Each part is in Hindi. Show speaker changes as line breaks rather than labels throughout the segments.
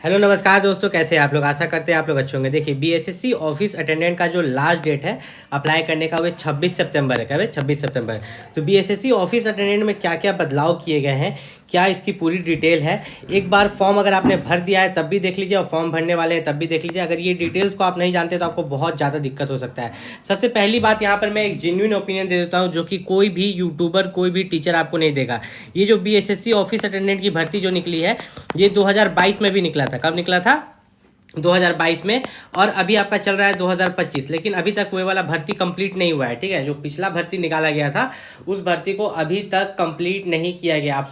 हेलो नमस्कार दोस्तों, कैसे हैं आप लोग। आशा करते हैं आप लोग अच्छे होंगे। देखिए बीएसएससी ऑफिस अटेंडेंट का जो लास्ट डेट है अप्लाई करने का वो 26 सितंबर है। क्या भाई 26 सितंबर। तो बीएसएससी ऑफिस अटेंडेंट में क्या क्या बदलाव किए गए हैं, क्या इसकी पूरी डिटेल है। एक बार फॉर्म अगर आपने भर दिया है तब भी देख लीजिए, और फॉर्म भरने वाले हैं तब भी देख लीजिए। अगर ये डिटेल्स को आप नहीं जानते तो आपको बहुत ज़्यादा दिक्कत हो सकता है। सबसे पहली बात यहाँ पर मैं एक जेन्युइन ओपिनियन दे देता हूँ, जो कि कोई भी यूट्यूबर कोई भी टीचर आपको नहीं देगा। ये जो बीएसएससी ऑफिस अटेंडेंट की भर्ती जो निकली है, ये 2022 में भी निकला था। कब निकला था? 2022 में। और अभी आपका चल रहा है 2025, लेकिन अभी तक वो वाला भर्ती कंप्लीट नहीं हुआ है। ठीक है, जो पिछला भर्ती निकाला गया था उस भर्ती को अभी तक कंप्लीट नहीं किया गया। आप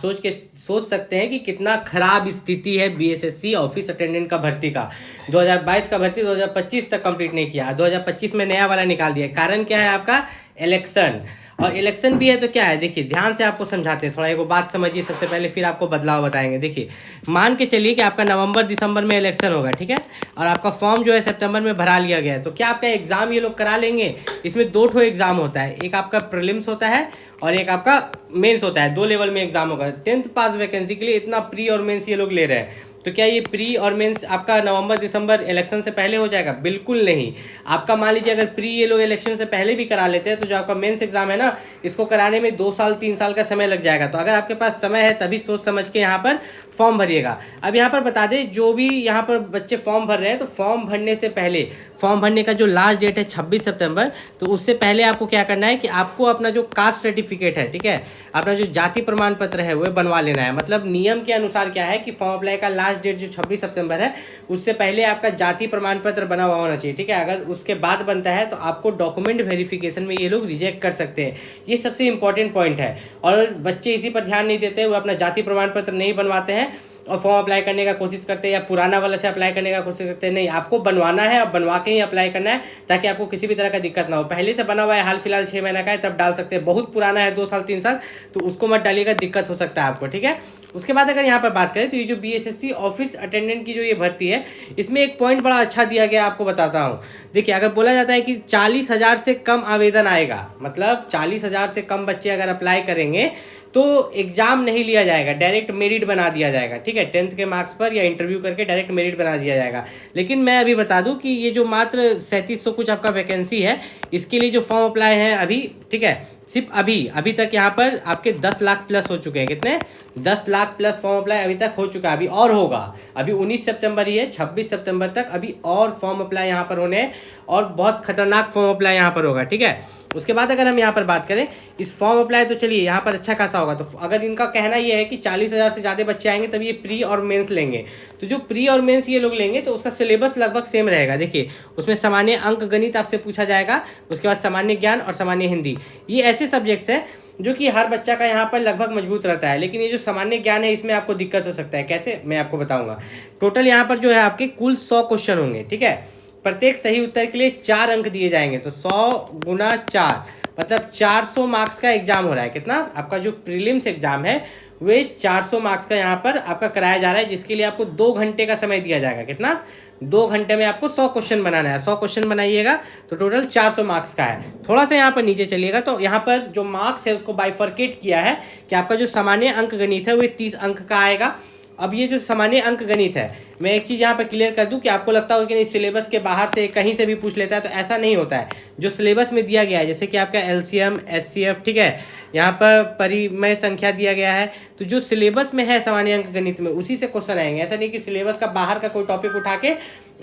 सोच सकते हैं कि कितना खराब स्थिति है बीएसएससी ऑफिस अटेंडेंट का भर्ती का। 2022 का भर्ती 2025 तक कंप्लीट नहीं किया, 2025 में नया वाला निकाल दिया। कारण क्या है आपका? इलेक्शन। और इलेक्शन भी है तो क्या है, देखिए ध्यान से आपको समझाते हैं। थोड़ा एक बात समझिए सबसे पहले, फिर आपको बदलाव बताएंगे। देखिए मान के चलिए कि आपका नवंबर दिसंबर में इलेक्शन होगा, ठीक है, और आपका फॉर्म जो है सितंबर में भरा लिया गया है, तो क्या आपका एग्जाम ये लोग करा लेंगे? इसमें दो ठो एग्जाम होता है, एक आपका प्रीलिम्स होता है और एक आपका मेंस होता है। 2 लेवल में एग्जाम होगा। 10th पास वैकेंसी के लिए इतना प्री और मेंस ये लोग ले रहे हैं। तो क्या ये प्री और मेंस आपका नवंबर दिसंबर इलेक्शन से पहले हो जाएगा? बिल्कुल नहीं। आपका मान लीजिए अगर प्री ये लोग इलेक्शन से पहले भी करा लेते हैं तो जो आपका मेंस एग्जाम है ना, इसको कराने में 2 साल 3 साल का समय लग जाएगा। तो अगर आपके पास समय है तभी सोच समझ के यहाँ पर फॉर्म भरिएगा। अब यहाँ पर बता दें, जो भी यहाँ पर बच्चे फॉर्म भर रहे हैं, तो फॉर्म भरने से पहले, फॉर्म भरने का जो लास्ट डेट है 26 सितंबर, तो उससे पहले आपको क्या करना है कि आपको अपना जो कास्ट सर्टिफिकेट है, ठीक है, अपना जो जाति प्रमाण पत्र है वो बनवा लेना है। मतलब नियम के अनुसार क्या है कि फॉर्म अप्लाई का लास्ट डेट जो 26 सितंबर है, उससे पहले आपका जाति प्रमाण पत्र बना हुआ होना चाहिए। ठीक है, अगर उसके बाद बनता है तो आपको डॉक्यूमेंट वेरिफिकेशन में ये लोग रिजेक्ट कर सकते हैं। ये सबसे इंपॉर्टेंट पॉइंट है। और बच्चे इसी पर ध्यान नहीं देते, वो अपना जाति प्रमाण पत्र नहीं बनवाते हैं और फॉर्म अप्लाई करने का कोशिश करते हैं, या पुराना वाला से अप्लाई करने का कोशिश करते हैं। नहीं, आपको बनवाना है, अब बनवा के ही अप्लाई करना है, ताकि आपको किसी भी तरह का दिक्कत ना हो। पहले से बना हुआ है, हाल फिलहाल 6 महीना का है, तब डाल सकते हैं। बहुत पुराना है, 2 साल 3 साल, तो उसको मत डालिएगा, दिक्कत हो सकता है आपको। ठीक है, उसके बाद अगर यहाँ पर बात करें तो ये जो बीएसएससी ऑफिस अटेंडेंट की जो ये भर्ती है, इसमें एक पॉइंट बड़ा अच्छा दिया गया, आपको बताता हूँ। देखिए, अगर बोला जाता है कि 40,000 से कम आवेदन आएगा, मतलब 40,000 से कम बच्चे अगर अप्लाई करेंगे तो एग्जाम नहीं लिया जाएगा, डायरेक्ट मेरिट बना दिया जाएगा। ठीक है, 10th के मार्क्स पर या इंटरव्यू करके डायरेक्ट मेरिट बना दिया जाएगा। लेकिन मैं अभी बता दूं कि ये जो मात्र 3700 कुछ आपका वैकेंसी है, इसके लिए जो फॉर्म अप्लाई है अभी, ठीक है, सिर्फ अभी तक यहाँ पर आपके 10 लाख प्लस हो चुके हैं। कितने? 10 लाख प्लस फॉर्म अप्लाई अभी तक हो चुका है। अभी और होगा। अभी 19 सितंबर ही है, 26 सितंबर तक अभी और फॉर्म अप्लाई यहाँ पर होने हैं, और बहुत खतरनाक फॉर्म अप्लाई यहाँ पर होगा। ठीक है, उसके बाद अगर हम यहाँ पर बात करें इस फॉर्म अप्लाई, तो चलिए यहाँ पर अच्छा खासा होगा। तो अगर इनका कहना ये है कि 40,000 से ज़्यादा बच्चे आएंगे तब ये प्री और मेंस लेंगे, तो जो प्री और मेंस ये लोग लेंगे तो उसका सिलेबस लगभग सेम रहेगा। देखिए, उसमें सामान्य अंक गणित आपसे पूछा जाएगा, उसके बाद सामान्य ज्ञान और सामान्य हिंदी। ये ऐसे सब्जेक्ट्स हैं जो कि हर बच्चा का यहाँ पर लगभग मजबूत रहता है। लेकिन ये जो सामान्य ज्ञान है, इसमें आपको दिक्कत हो सकता है। कैसे, मैं आपको बताऊँगा। टोटल यहाँ पर जो है आपके कुल 100 क्वेश्चन होंगे। ठीक है, प्रत्येक सही उत्तर के लिए 4 अंक दिए जाएंगे। तो 100 गुना 4 मतलब 400 मार्क्स का एग्जाम हो रहा है। कितना? आपका जो प्रीलिम्स एग्जाम है वे 400 मार्क्स का यहाँ पर आपका कराया जा रहा है, जिसके लिए आपको 2 घंटे का समय दिया जाएगा। कितना? 2 घंटे में आपको 100 क्वेश्चन बनाना है। 100 क्वेश्चन बनाइएगा तो टोटल 400 मार्क्स का है। थोड़ा सा यहाँ पर नीचे चलिएगा तो यहाँ पर जो मार्क्स है उसको बाइफर्केट किया है कि आपका जो सामान्य अंक गणित है वो 30 अंक का आएगा। अब ये जो सामान्य अंक गणित है, मैं एक चीज़ यहाँ पर क्लियर कर दूं कि आपको लगता होगा कि नहीं सिलेबस के बाहर से कहीं से भी पूछ लेता है, तो ऐसा नहीं होता है। जो सिलेबस में दिया गया है, जैसे कि आपका एलसीएम, एचसीएफ, ठीक है, यहाँ पर परिमेय संख्या दिया गया है, तो जो सिलेबस में है सामान्य अंक गणित में उसी से क्वेश्चन आएंगे। ऐसा नहीं कि सिलेबस का बाहर का कोई टॉपिक उठा के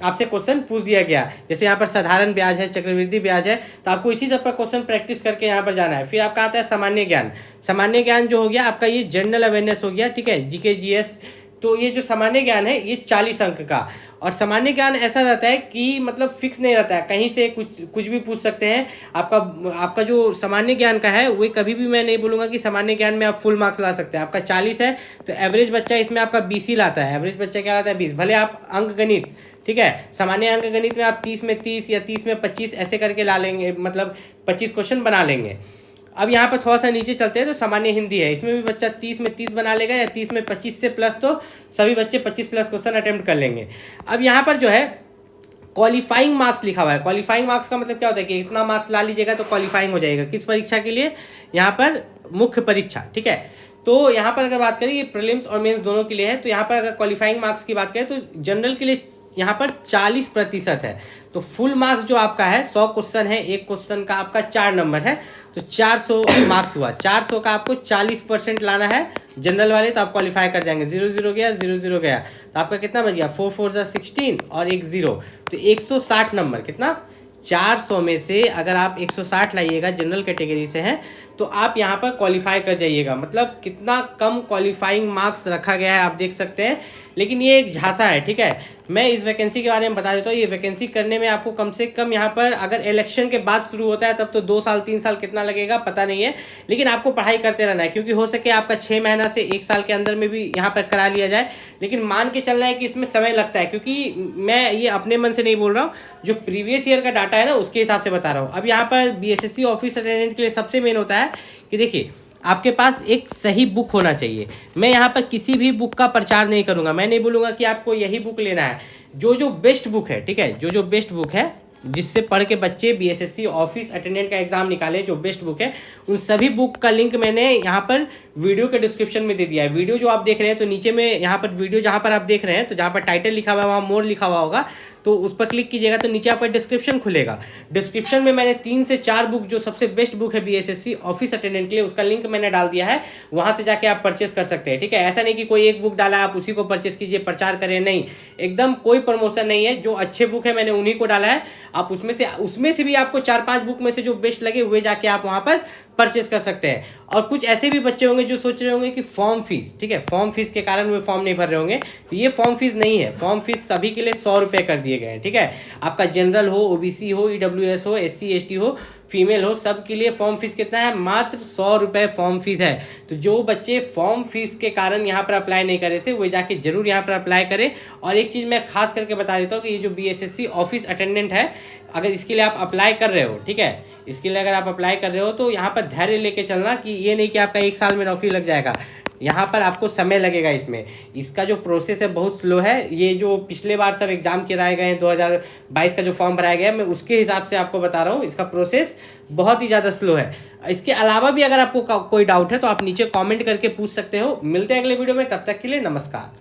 आपसे क्वेश्चन पूछ दिया गया। जैसे यहाँ पर साधारण ब्याज है, चक्रवृद्धि ब्याज है, तो आपको इसी सब पर क्वेश्चन प्रैक्टिस करके यहाँ पर जाना है। फिर आपका आता है सामान्य ज्ञान। सामान्य ज्ञान जो हो गया आपका, ये जनरल अवेयरनेस हो गया। ठीक है, जीके जीएस। तो ये जो सामान्य ज्ञान है ये 40 अंक का। और सामान्य ज्ञान ऐसा रहता है कि मतलब फिक्स नहीं रहता है, कहीं से कुछ भी पूछ सकते हैं। आपका जो सामान्य ज्ञान का है वो कभी भी मैं नहीं बोलूँगा कि सामान्य ज्ञान में आप फुल मार्क्स ला सकते हैं। आपका 40 है तो एवरेज बच्चा इसमें आपका 20 ही लाता है। एवरेज बच्चा क्या लाता है? 20। भले आप अंक गणित, ठीक है, सामान्य अंक गणित में आप 30 में 30 या 30 में 25 ऐसे करके ला लेंगे, मतलब 25 क्वेश्चन बना लेंगे। अब यहाँ पर थोड़ा सा नीचे चलते हैं तो सामान्य हिंदी है, इसमें भी बच्चा 30 में 30 बना लेगा, या 30 में 25 से प्लस, तो सभी बच्चे 25 प्लस क्वेश्चन अटेम्प्ट कर लेंगे। अब यहाँ पर जो है क्वालिफाइंग मार्क्स लिखा हुआ है। क्वालिफाइंग मार्क्स का मतलब क्या होता है कि इतना मार्क्स ला लीजिएगा तो क्वालिफाइंग हो जाएगा। किस परीक्षा के लिए? यहाँ पर मुख्य परीक्षा। ठीक है, तो यहाँ पर अगर बात करें ये प्रीलिम्स और मेंस दोनों के लिए है। तो यहाँ पर अगर क्वालिफाइंग मार्क्स की बात करें तो जनरल के लिए यहाँ पर 40% है। तो फुल मार्क्स जो आपका है 100 क्वेश्चन है, एक क्वेश्चन का आपका 4 नंबर है, तो 400 मार्क्स हुआ। 400 का आपको 40% लाना है जनरल वाले, तो आप क्वालिफाई कर जाएंगे। 0 गया, 0 गया, तो आपका कितना बच गया, 4 4 16 और एक 0, तो 160 नंबर। कितना, 400 में से अगर आप 160 लाइएगा, जनरल कैटेगरी से हैं, तो आप यहाँ पर क्वालिफाई कर जाइएगा। मतलब कितना कम क्वालिफाइंग मार्क्स रखा गया है आप देख सकते हैं। लेकिन ये एक झांसा है, ठीक है। मैं इस वैकेंसी के बारे में बता देता हूँ। ये वैकेंसी करने में आपको कम से कम यहाँ पर अगर इलेक्शन के बाद शुरू होता है तब तो 2 साल 3 साल कितना लगेगा पता नहीं है, लेकिन आपको पढ़ाई करते रहना है, क्योंकि हो सके आपका 6 महीना से 1 साल के अंदर में भी यहाँ पर करा लिया जाए। लेकिन मान के चलना है कि इसमें समय लगता है, क्योंकि मैं ये अपने मन से नहीं बोल रहा हूँ, जो प्रीवियस ईयर का डाटा है ना उसके हिसाब से बता रहा हूँ। अब यहाँ पर BSSC ऑफिस अटेंडेंट के लिए सबसे मेन होता है कि देखिए आपके पास एक सही बुक होना चाहिए। मैं यहाँ पर किसी भी बुक का प्रचार नहीं करूँगा, मैं नहीं बोलूँगा कि आपको यही बुक लेना है। जो बेस्ट बुक है, ठीक है, जो बेस्ट बुक है जिससे पढ़ के बच्चे BSSC ऑफिस अटेंडेंट का एग्जाम निकाले, जो बेस्ट बुक है, उन सभी बुक का लिंक मैंने यहाँ पर वीडियो के डिस्क्रिप्शन में दे दिया है। वीडियो जो आप देख रहे हैं तो नीचे में यहाँ पर वीडियो जहाँ पर आप देख रहे हैं तो जहाँ पर टाइटल लिखा हुआ है वहाँ मोर लिखा हुआ होगा, तो उस पर क्लिक कीजिएगा तो नीचे आपका डिस्क्रिप्शन खुलेगा। डिस्क्रिप्शन में मैंने 3 से 4 बुक जो सबसे बेस्ट बुक है BSSC ऑफिस अटेंडेंट के लिए, उसका लिंक मैंने डाल दिया है, वहां से जाके आप परचेस कर सकते हैं, ठीक है। ऐसा नहीं कि कोई एक बुक डाला आप उसी को परचेस कीजिए, प्रचार करें, नहीं, एकदम कोई प्रमोशन नहीं है। जो अच्छे बुक है मैंने उन्हीं को डाला है। आप उसमें से भी आपको 4-5 बुक में से जो बेस्ट लगे हुए जाके आप वहां पर परचेस कर सकते हैं। और कुछ ऐसे भी बच्चे होंगे जो सोच रहे होंगे कि फॉर्म फीस, ठीक है, फॉर्म फीस के कारण वे फॉर्म नहीं भर रहे होंगे, तो ये फॉर्म फीस नहीं है। फॉर्म फीस सभी के लिए 100 रुपये कर दिए गए हैं, ठीक है। आपका जनरल हो, OBC हो, EWS हो, SC ST हो, फीमेल हो, सब के लिए फॉर्म फीस कितना है, मात्र 100 रुपये फॉर्म फीस है। तो जो बच्चे फॉर्म फीस के कारण यहाँ पर अप्लाई नहीं कर रहे थे वो जाके जरूर यहाँ पर अप्लाई करें। और एक चीज़ मैं खास करके बता देता हूँ कि ये जो BSSC ऑफिस अटेंडेंट है, अगर इसके लिए आप अप्लाई कर रहे हो, ठीक है, इसके लिए अगर आप अप्लाई कर रहे हो तो यहाँ पर धैर्य लेके चलना, कि ये नहीं कि आपका 1 साल में नौकरी लग जाएगा। यहाँ पर आपको समय लगेगा। इसका जो प्रोसेस है बहुत स्लो है। ये जो पिछले बार सब एग्जाम कराए गए हैं, 2022 का जो फॉर्म भराया गया है, मैं उसके हिसाब से आपको बता रहा हूँ, इसका प्रोसेस बहुत ही ज़्यादा स्लो है। इसके अलावा भी अगर आपको कोई डाउट है तो आप नीचे कमेंट करके पूछ सकते हो। मिलते हैं अगले वीडियो में, तब तक के लिए नमस्कार।